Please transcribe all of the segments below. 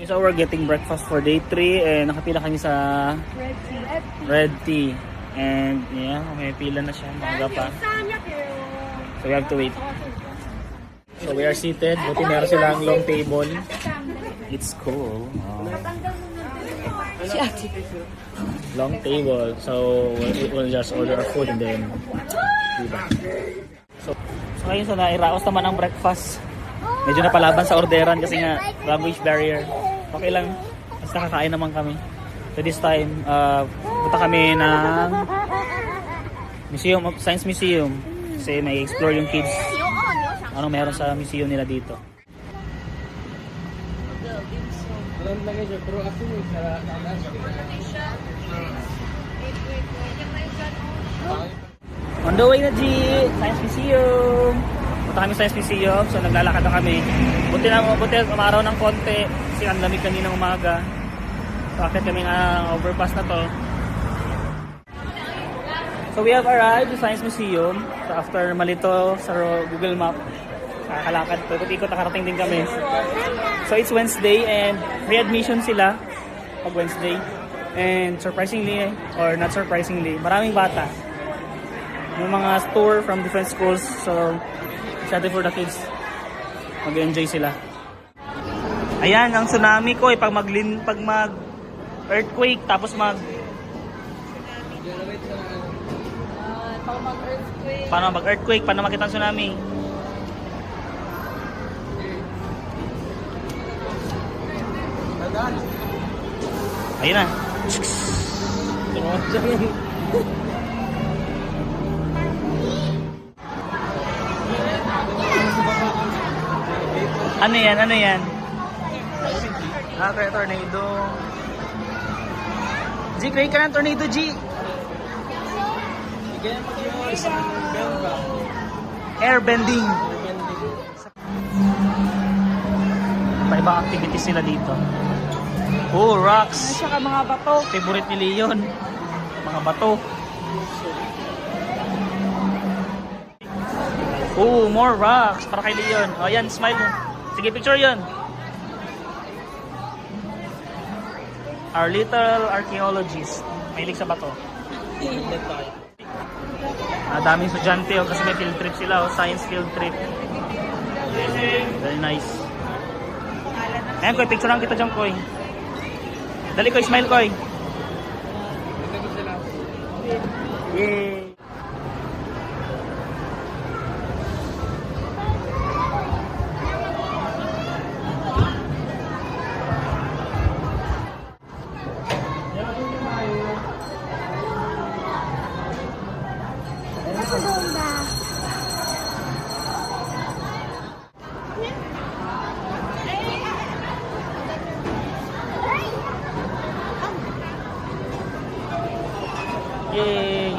So we're getting breakfast for day 3 and nakapila kami sa Red Tea. And yeah, may pila na siya, maaga pa. So we have to wait. So we are seated, buti meron silang long table. It's cool. Long table. So we'll just order our food and then diba? So ngayon sa nairaos naman ang breakfast. Medyo napalaban sa orderan kasi nga language barrier. Okay lang, basta kakain naman kami. So this time, punta kami ng Science Museum. Kasi may explore yung kids. Ano meron sa museum nila dito. On the way na G! Science Museum! Punta kami sa Science Museum, so naglalakad na kami. Buti umaraw ng konti kasi ang lamig kaninang umaga. So akit kami nga overpass na to. So we have arrived sa Science Museum. So after malito sa Google Map, kakalakad to, ikot nakarating din kami. So it's Wednesday and free admission sila pag Wednesday. And surprisingly, or not surprisingly, maraming bata. Yung mga tour from different schools. So excited for the kids. Mag-enjoy sila. Ayan, ang tsunami ko pag mag earthquake tapos paano mag-earthquake, paano makita ang tsunami? Ayun na. Ano yan? Ano yan? Kaya tornado. G, create ka ng tornado, G. Airbending. Iba-ibang activities sila dito. Oh, rocks. Saka mga bato. Favorite ni Leon. Mga bato. Oh, more rocks. Para kay Leon. O, yan, smile mo. Sige, picture yun. Our little archaeologist. Mahilig sa bato. Daming estudyante kasi may field trip sila. Science field trip. Very nice. Ayan, Koy. Picture lang kita dyan, Koy. Dali, Koy. Smile, Koy. Yay! Yay!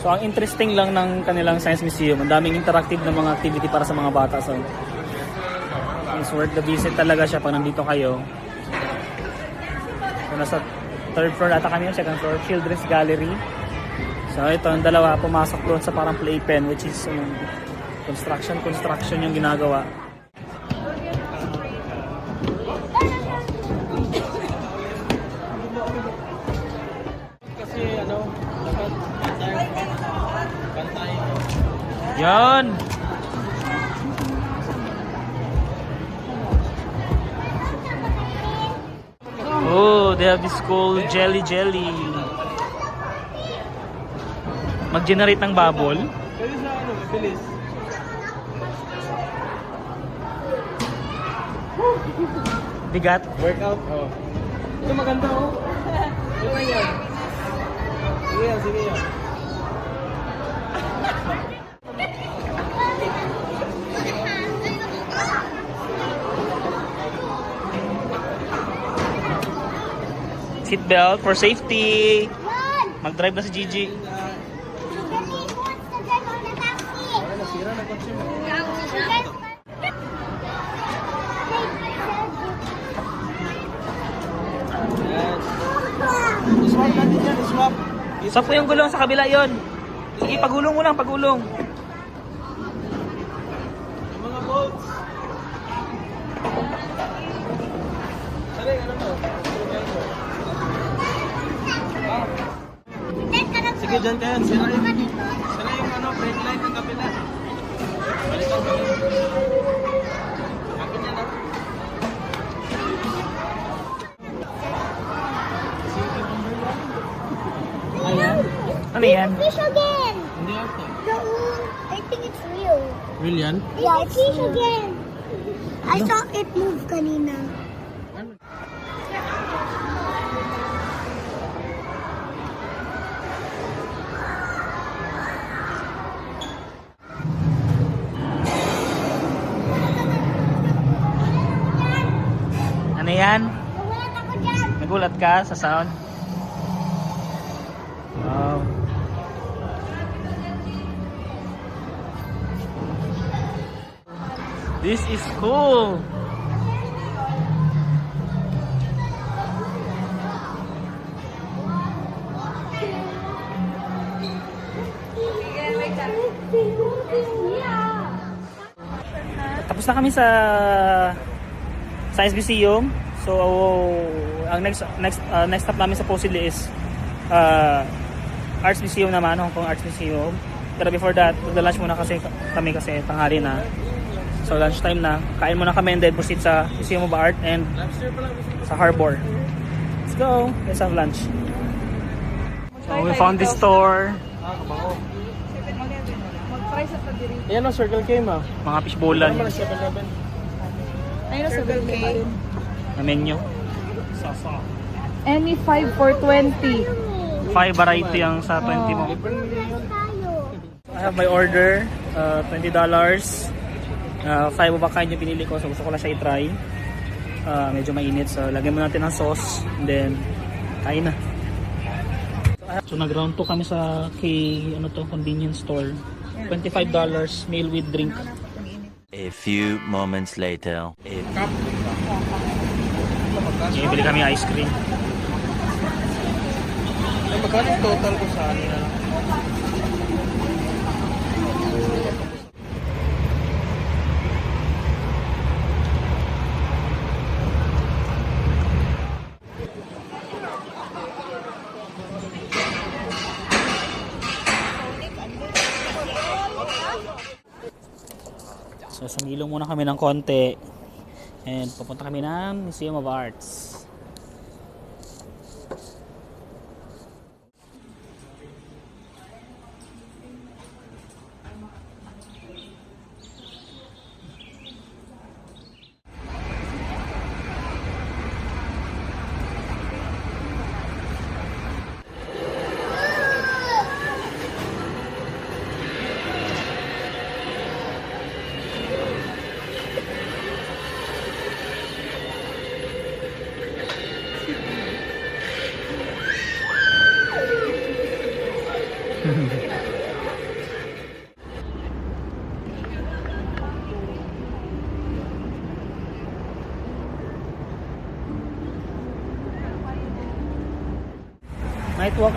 So ang interesting lang ng kanilang Science Museum, ang daming interactive na mga activity para sa mga bata. So it's worth the visit talaga siya pag nandito kayo. So nasa third floor ata kami, second floor, Children's Gallery. So ito ang dalawa, pumasok doon sa parang playpen, which is construction yung ginagawa. Kasi ano, dapat pantay. Yan! Oh, they have this called jelly. Mag-generate ng bubble. Pwede sa ano, mabilis. Bigat. Workout, oh. Ito maganda, oh. Ano ba yan? Sige yan. Seatbelt for safety. Mag-drive na si Gigi. Nasira na Swap natin yan, swap. Swap ko yung gulong sa kabila yon. Sige, pagulong mo lang, pagulong. Yung mga bolts. Sari, ano to? Sige, dyan kayo. Sira yung ano, brake light ng kabila. Balikan mo. Akin yan, ah. Ayan. Ano yan? Fish again. Hindi ata. I think it's real. Real yan? Yeah, it's fish again. I saw it move kanina. Ano? Ano yan? Nagulat ako dyan. Nagulat ka sa sound? Wow. This is cool. Tapos na kami sa Science Museum. So ang next stop namin supposedly is Arts Museum naman, Hong Kong Arts Museum. Pero before that, magla-lunch muna kami kasi tanghali na. So lunch time na. Kain muna kami and then proceed sa Museum of Art and sa Harbor. Let's go. Let's have lunch. So we found this store. Kabango. Mag-try sa pagdiri. Ayan o, Circle K ma. Mga fishbowlan Ano 7-Eleven? Ayun na sa K. na menu. Sasa. Any 5 for 20. 5 variety ang sa 20 mo. I have my order. $20. 5 of a kind yung pinili ko. So gusto ko lang siya i-try. Medyo mainit. So lagyan mo natin ng sauce. And then, kain na. So nag-round 2 kami sa convenience store. $25 meal with drink. A few moments later. Bili kami ice cream. Ay, magkano yung total ko sa ano na? So sumilong muna kami ng konti and pupunta kami ng Museum of Arts.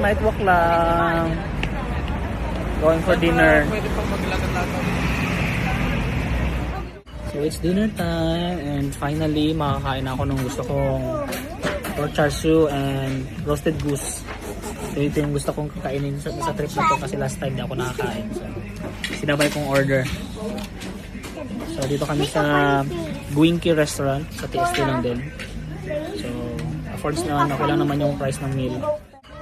Night walk lang. Going for dinner. Pwede pang maglakad-lakad. So it's dinner time and finally makakain ako ng gusto kong pork char siu and roasted goose. So ito yung gusto kong kakainin sa trip na to kasi last time di ako nakakain. So sinabay kong order. So dito kami sa Guinky Restaurant sa TST lang din. So affords naman, okay lang naman yung price ng meal.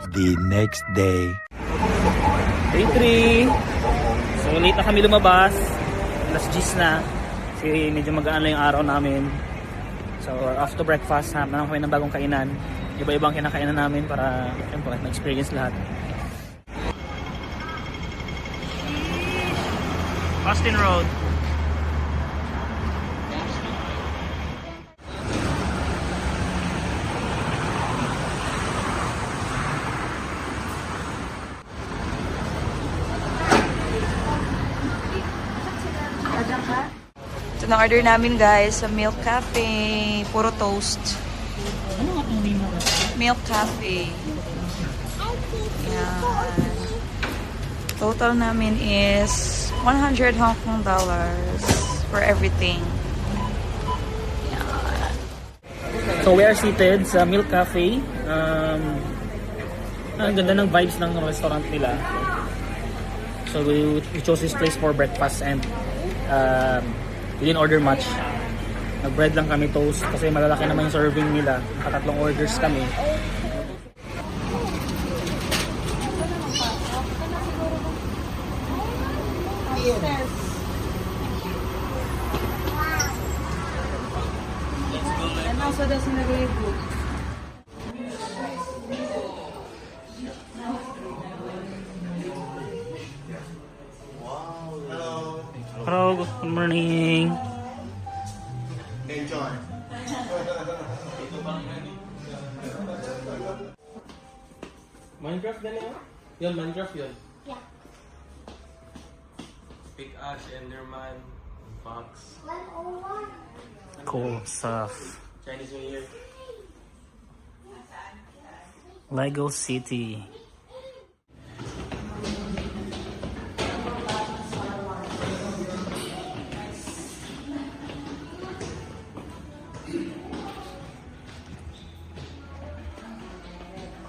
The next day. Day 3. So late na kami lumabas. Alas 10 na. Kasi medyo magaan lang yung araw namin. So after breakfast, hanap na lang kami ng bagong kainan. Iba-ibang kinakainan namin para ma-experience lahat. Austin Road. So, na-order namin guys sa Milk Cafe. Puro toast. Ano nga itong name na ba? Milk Cafe. Yan. Total namin is 100 Hong Kong dollars for everything. Yan. So we are seated sa Milk Cafe. Ang ganda ng vibes ng restaurant nila. So we chose this place for breakfast and we didn't order much. Nag-bread lang kami, toast, kasi malalaki naman yung serving nila. Nakatatlong orders kami. And also there's in the group. Hello, good morning. Enjoy. Minecraft na niya? Yun, Minecraft yun. Yeah. Pickaxe, Enderman, Fox, 101. Cool stuff. Chinese New Year. Lego City.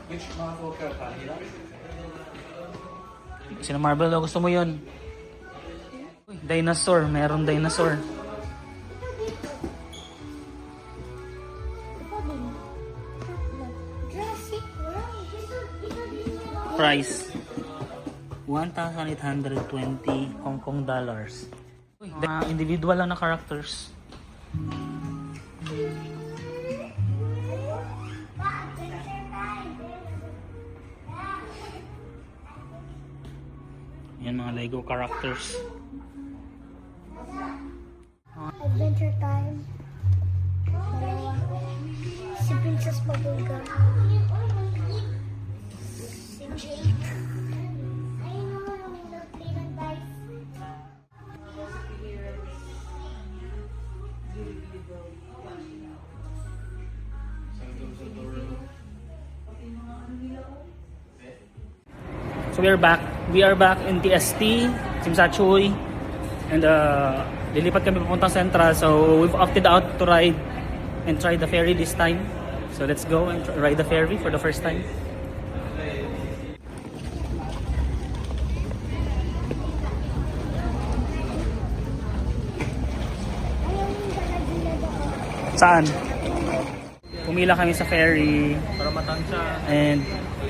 Which Marvel ka pa? Sino Marvel daw gusto mo yun? Uy, dinosaur. Meron dinosaur. Jurassic World. Price 1,820 Hong Kong dollars. Uy, individual lang na characters. Yan mga Lego characters. Adventure Time. Dalawa. Si Princess Bubblegum. Si Jake. Ayun naman ang nag-play ng dice. So we are back in TST, Simsachoy, and lilipat kami papuntang Central. So we've opted out to ride and try the ferry this time. So let's go and ride the ferry for the first time. Saan? Pumila kami sa ferry Para matansya. and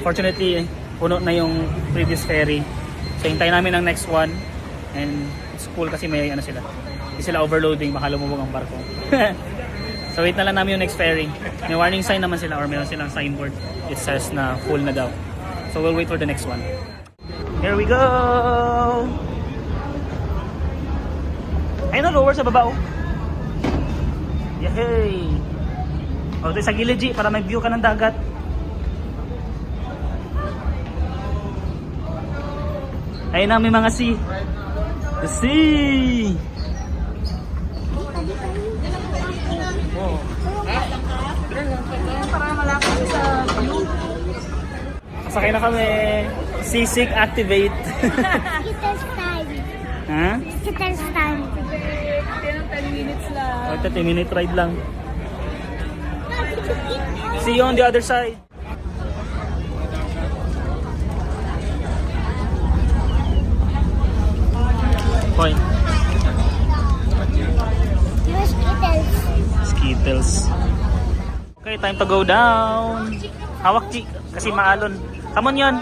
fortunately puno na yung previous ferry. So hintayin namin ang next one and it's cool kasi may ano sila. Hindi sila overloading, baka lumubog ang barko. So wait na lang namin yung next ferry. May warning sign naman sila or meron silang signboard. It says na full na daw. So we'll wait for the next one. Here we go! Ayun na, lower sa baba oh. Yay! O, ito sa gilid G, para may view ka ng dagat. Ayun na, may mga sea. The sea! Oh. Para malapit sa view. Sakay na kami. Seasick activate. Skittles time. Ha? Skittles time. 10 minutes lang. O, 30-minute ride lang. See you on the other side. Hoy, Yung Skittles. Skittles. Okay, time to go down. Hawak G, kasi maalon. Come on yun.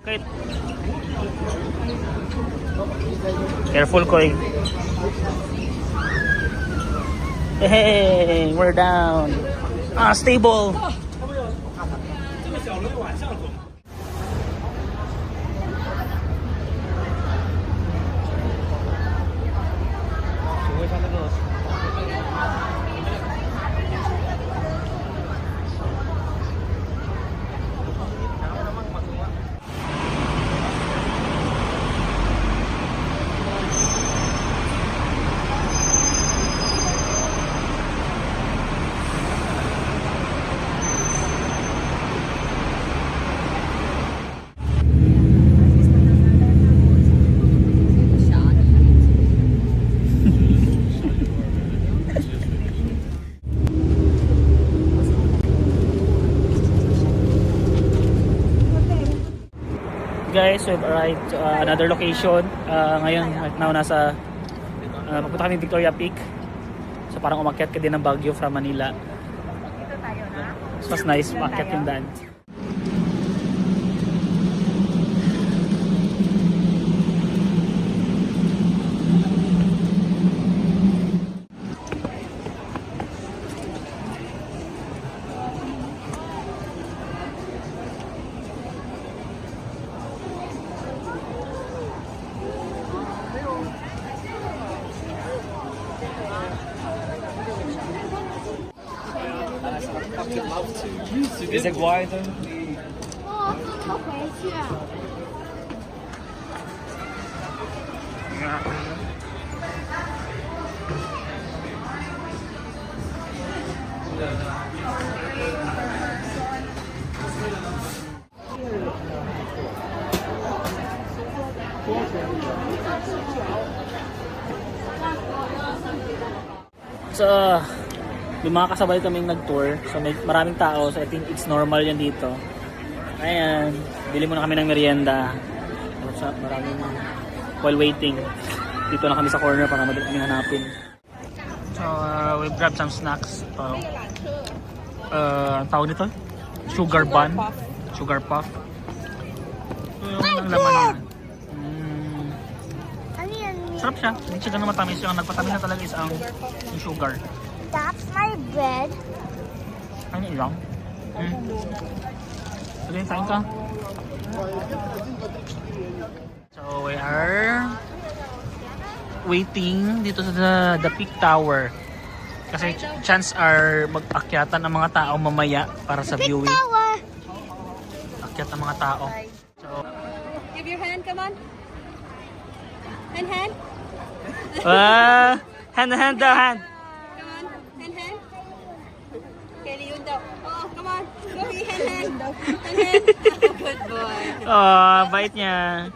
Okay. Careful, Koy. Hey, we're down. Ah, stable. guys, we've arrived to another location. Ngayon, right now, papunta kami Victoria Peak. So parang umakyat ka din ng Baguio from Manila. So, mas nice umakyat yung daan. So, may mga kasabay kaming nag-tour. So, may maraming tao. So, I think it's normal yan dito. Ayan. Bili muna kami ng merienda. So, maraming while waiting. Dito na kami sa corner para madali kami hanapin. So, we grabbed some snacks. Ang tawag nito? Sugar bun. Sugar puff. Yung ang laman niya. Ano yan? Sarap siya. Hindi siya ganun matamis. Yung nagpatamis na talaga is yung sugar. That's my bread. Ano ilang? Sige, kain ka. So, we are waiting dito sa the Peak Tower. Kasi chance are mag-akyatan ang mga tao mamaya para sa viewing. Tower. Akyat ang mga tao. So, Give your hand, come on. Hand. hand daw, hand. Come on. Hand. Kelly, yun daw. Oh, come on. Go be hand. Hand. Good boy. Oh, bait niya.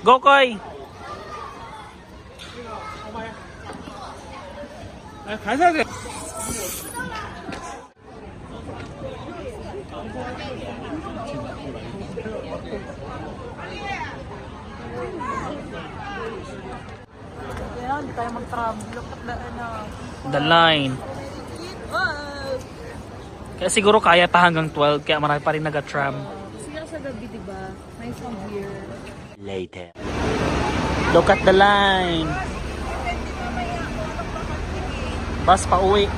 Go, Koy! Hindi tayo mag-travel. Look at the The line. Kaya siguro kaya pa hanggang 12, kaya marami pa rin nag-tram. Siya sa gabi, diba? Nice one here. Later. Look at the line. Bus pa uwi.